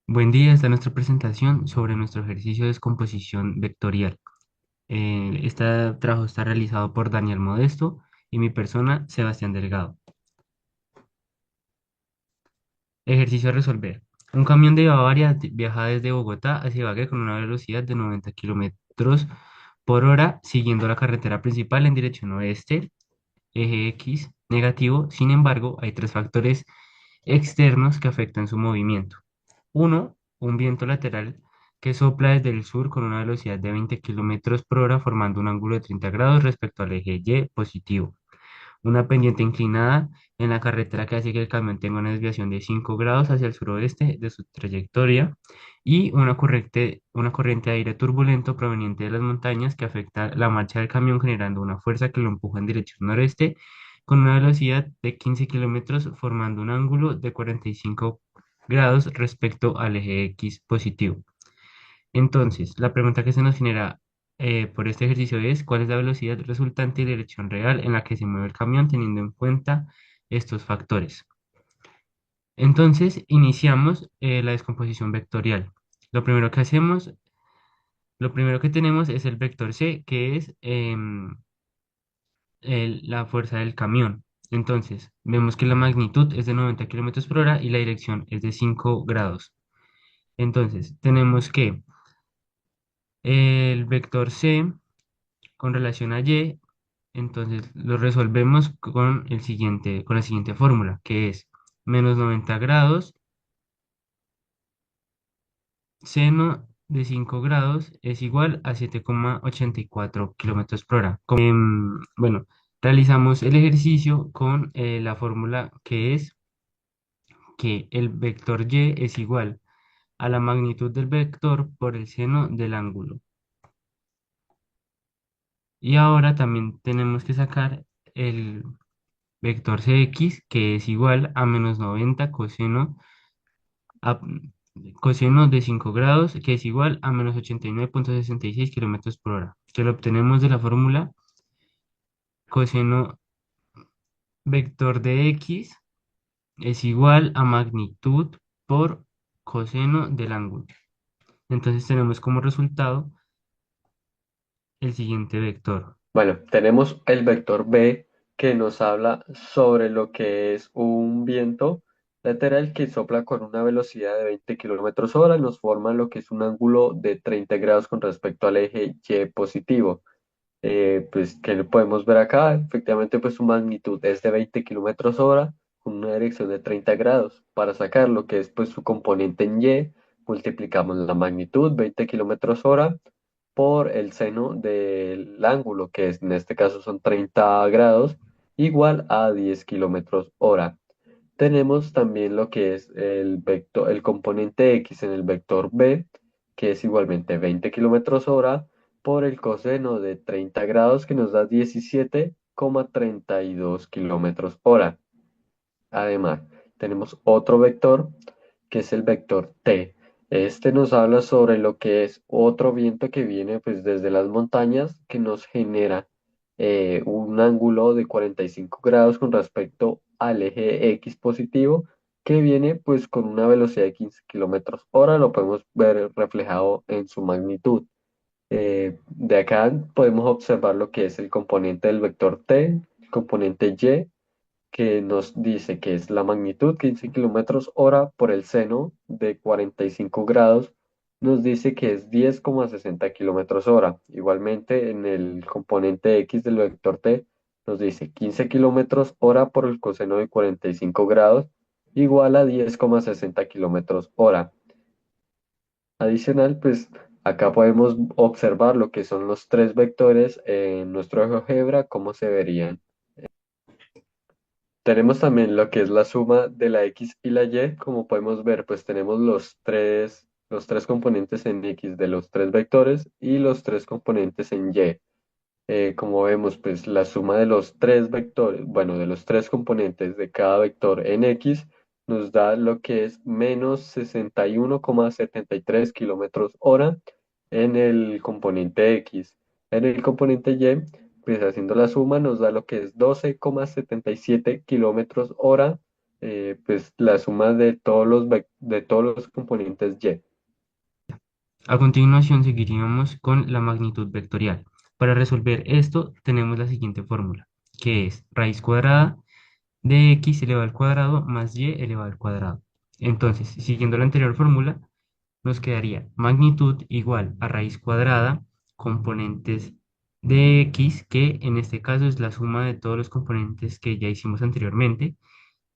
Buen día, esta es nuestra presentación sobre nuestro ejercicio de descomposición vectorial. Este trabajo está realizado por Daniel Modesto y mi persona, Sebastián Delgado. Ejercicio a resolver. Un camión de Bavaria viaja desde Bogotá hacia Ibagué con una velocidad de 90 kilómetros por hora, siguiendo la carretera principal en dirección oeste, eje X negativo. Sin embargo, hay tres factores externos que afectan su movimiento. Uno, un viento lateral que sopla desde el sur con una velocidad de 20 kilómetros por hora, formando un ángulo de 30 grados respecto al eje Y positivo. Una pendiente inclinada en la carretera que hace que el camión tenga una desviación de 5 grados hacia el suroeste de su trayectoria. Y una corriente de aire turbulento proveniente de las montañas que afecta la marcha del camión, generando una fuerza que lo empuja en dirección noreste con una velocidad de 15 kilómetros, formando un ángulo de 45 grados respecto al eje X positivo. Entonces, la pregunta que se nos genera por este ejercicio es: ¿cuál es la velocidad resultante y dirección real en la que se mueve el camión teniendo en cuenta estos factores? Entonces, iniciamos la descomposición vectorial. Lo primero que hacemos, lo primero que tenemos es el vector C, que es la fuerza del camión. Entonces, vemos que la magnitud es de 90 kilómetros por hora y la dirección es de 5 grados. Entonces, tenemos que el vector C con relación a Y, entonces lo resolvemos con con la siguiente fórmula, que es menos 90 grados seno de 5 grados es igual a 7,84 kilómetros por hora. Bueno, realizamos el ejercicio con la fórmula que es que el vector Y es igual a la magnitud del vector por el seno del ángulo. Y ahora también tenemos que sacar el vector Cx, que es igual a menos 90 a- coseno de 5 grados, que es igual a menos 89,66 kilómetros por hora, que lo obtenemos de la fórmula coseno vector de x es igual a magnitud por coseno del ángulo. Entonces tenemos como resultado el siguiente vector. Bueno, tenemos el vector B que nos habla sobre lo que es un viento lateral que sopla con una velocidad de 20 kilómetros hora y nos forma lo que es un ángulo de 30 grados con respecto al eje Y positivo. Pues que lo podemos ver acá, efectivamente pues su magnitud es de 20 kilómetros hora con una dirección de 30 grados. Para sacar lo que es pues su componente en Y, multiplicamos la magnitud 20 kilómetros hora por el seno del ángulo, que en este caso son 30 grados, igual a 10 kilómetros hora. Tenemos también lo que es el vector, el componente X en el vector B, que es igualmente 20 kilómetros hora por el coseno de 30 grados, que nos da 17,32 kilómetros hora. Además, tenemos otro vector que es el vector T. Este nos habla sobre lo que es otro viento que viene pues desde las montañas que nos genera un ángulo de 45 grados con respecto al eje X positivo que viene pues con una velocidad de 15 kilómetros hora. Lo podemos ver reflejado en su magnitud. De acá podemos observar lo que es el componente del vector T, el componente Y que nos dice que es la magnitud 15 kilómetros hora por el seno de 45 grados, nos dice que es 10,60 kilómetros hora. Igualmente en el componente X del vector T nos dice 15 kilómetros hora por el coseno de 45 grados igual a 10,60 kilómetros hora. Adicional, pues acá podemos observar lo que son los tres vectores en nuestro GeoGebra, cómo se verían. Tenemos también lo que es la suma de la X y la Y. Como podemos ver, pues tenemos los tres componentes en X de los tres vectores y los tres componentes en Y. Como vemos, pues la suma de los tres vectores, bueno, de los tres componentes de cada vector en X nos da lo que es menos 61,73 kilómetros hora en el componente X. En el componente Y, pues haciendo la suma nos da lo que es 12,77 kilómetros hora pues la suma de todos de todos los componentes y. A continuación seguiríamos con la magnitud vectorial. Para resolver esto tenemos la siguiente fórmula, que es raíz cuadrada de x elevado al cuadrado más y elevado al cuadrado. Entonces, siguiendo la anterior fórmula, nos quedaría magnitud igual a raíz cuadrada, componentes de x, que en este caso es la suma de todos los componentes que ya hicimos anteriormente,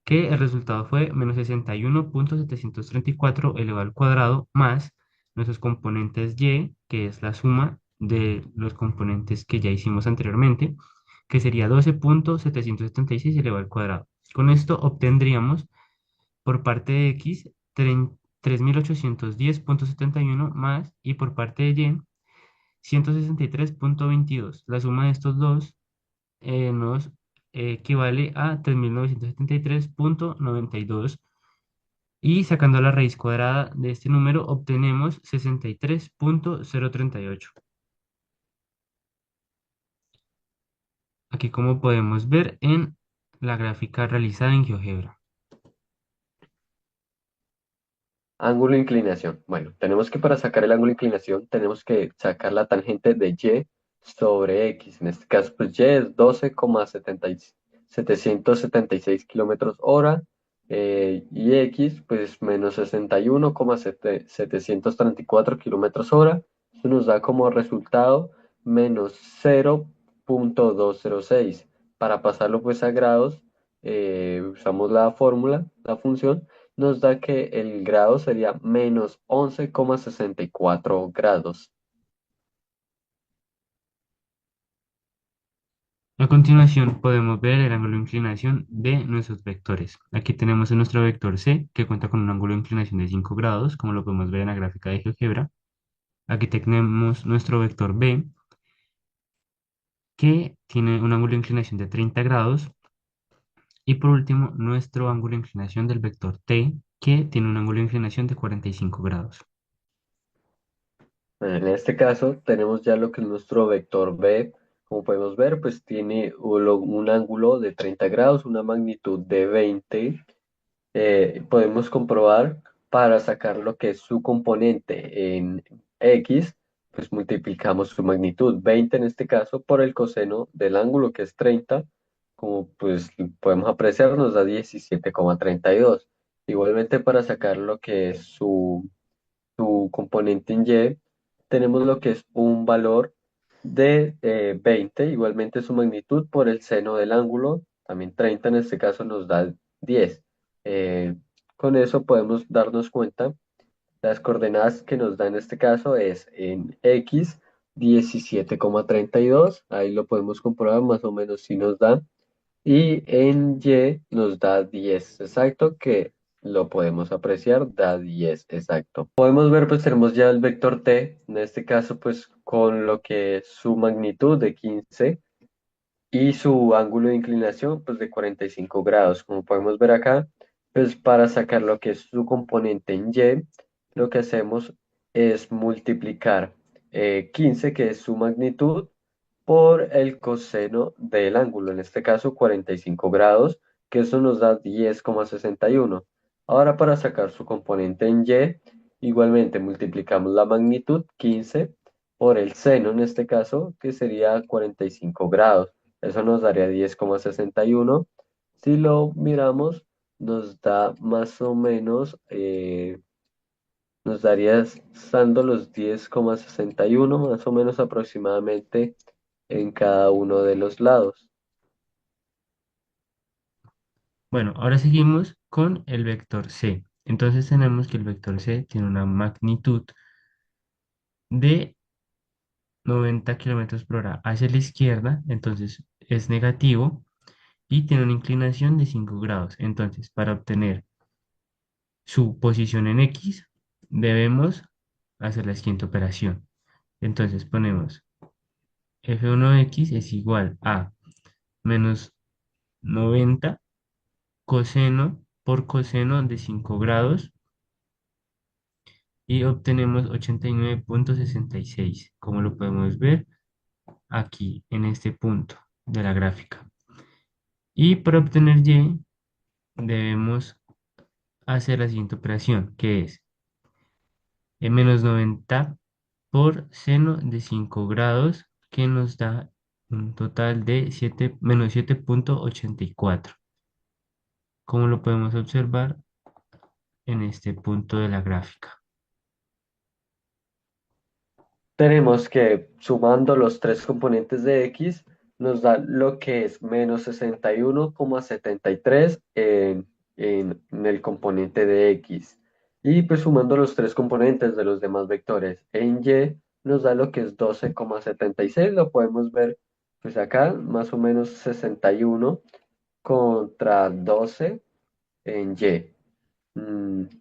que el resultado fue menos 61.734 elevado al cuadrado más nuestros componentes y, que es la suma de los componentes que ya hicimos anteriormente, que sería 12.776 elevado al cuadrado. Con esto obtendríamos por parte de x 3810.71 más y por parte de y 163.22. La suma de estos dos nos equivale a 3973.92 y sacando la raíz cuadrada de este número obtenemos 63.038. Aquí como podemos ver en la gráfica realizada en GeoGebra. Ángulo de inclinación. Bueno, tenemos que para sacar el ángulo de inclinación tenemos que sacar la tangente de y sobre x. En este caso, pues y es 12,776 kilómetros hora y x, pues menos 61,734 kilómetros hora. Eso nos da como resultado menos 0,206. Para pasarlo pues a grados, usamos la fórmula, la función nos da que el grado sería menos 11,64 grados. A continuación podemos ver el ángulo de inclinación de nuestros vectores. Aquí tenemos en nuestro vector C, que cuenta con un ángulo de inclinación de 5 grados, como lo podemos ver en la gráfica de GeoGebra. Aquí tenemos nuestro vector B, que tiene un ángulo de inclinación de 30 grados. Y por último, nuestro ángulo de inclinación del vector T, que tiene un ángulo de inclinación de 45 grados. En este caso tenemos ya lo que es nuestro vector B. Como podemos ver, pues tiene un ángulo de 30 grados, una magnitud de 20. Podemos comprobar para sacar lo que es su componente en X, pues multiplicamos su magnitud 20 en este caso por el coseno del ángulo que es 30, como pues podemos apreciar nos da 17,32. Igualmente para sacar lo que es su componente en Y, tenemos lo que es un valor de 20, igualmente su magnitud por el seno del ángulo, también 30 en este caso nos da 10. Eh, con eso podemos darnos cuenta, las coordenadas que nos da en este caso es en X 17,32, ahí lo podemos comprobar más o menos si nos da, y en Y nos da 10 exacto, que lo podemos apreciar, da 10 exacto. Podemos ver, pues tenemos ya el vector t, en este caso, pues con lo que es su magnitud de 15 y su ángulo de inclinación, pues de 45 grados. Como podemos ver acá, pues para sacar lo que es su componente en y, lo que hacemos es multiplicar 15, que es su magnitud, por el coseno del ángulo, en este caso 45 grados, que eso nos da 10,61. Ahora para sacar su componente en y, igualmente multiplicamos la magnitud 15 por el seno, en este caso, que sería 45 grados. Eso nos daría 10,61. Si lo miramos, nos da más o menos, nos daría dando los 10,61 más o menos aproximadamente en cada uno de los lados. Bueno, ahora seguimos con el vector C. Entonces tenemos que el vector C tiene una magnitud de 90 kilómetros por hora hacia la izquierda, entonces es negativo y tiene una inclinación de 5 grados. Entonces, para obtener su posición en X, debemos hacer la siguiente operación. Entonces ponemos f1x es igual a menos 90 coseno por coseno de 5 grados y obtenemos 89.66, como lo podemos ver aquí en este punto de la gráfica. Y para obtener y, debemos hacer la siguiente operación, que es menos 90 por seno de 5 grados, que nos da un total de menos 7,84, como lo podemos observar en este punto de la gráfica. Tenemos que, sumando los tres componentes de x, nos da lo que es menos 61,73 en el componente de x. Y pues sumando los tres componentes de los demás vectores en y, nos da lo que es 12,76. Lo podemos ver pues acá, más o menos 61 contra 12 en y.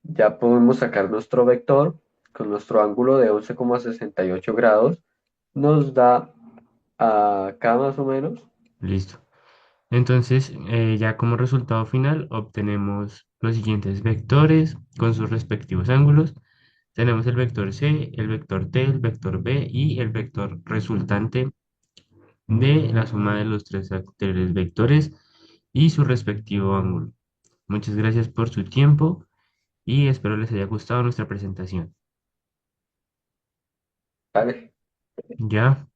Ya podemos sacar nuestro vector con nuestro ángulo de 11,68 grados. Nos da acá más o menos. Listo. Entonces, ya como resultado final, obtenemos los siguientes vectores con sus respectivos ángulos. Tenemos el vector C, el vector T, el vector B y el vector resultante de la suma de los tres anteriores vectores y su respectivo ángulo. Muchas gracias por su tiempo y espero les haya gustado nuestra presentación. Vale. Ya.